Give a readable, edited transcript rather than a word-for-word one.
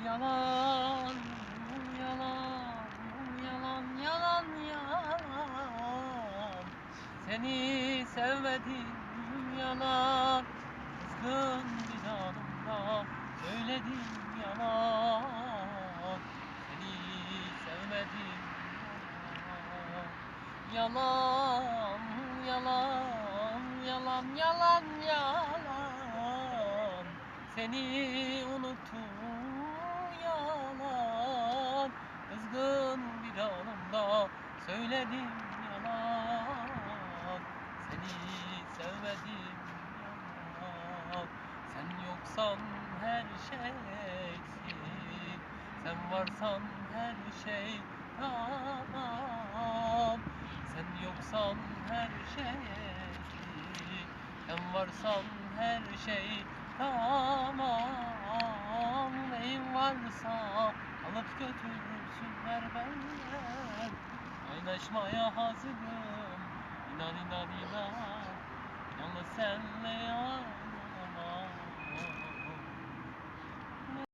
Yalan, yalan, yalan, yalan, yalan. Seni sevmedim, yalan. Kızgın bir anımda söyledim, yalan. Seni sevmedim, yalan. Yalan, yalan, yalan, yalan. Seni unuttum, yalan. Kızgın bir anımda söyledim, yalan. Seni sevmedim, yalan. Sen yoksan her şey eksik, sen varsan her şey tamam. Sen yoksan her şey eksik, sen varsan her şey tamam. Neyin varsa alıp götürürsün ver benden. Paylaşmaya hazırım, inan inan inan. Yalnız senle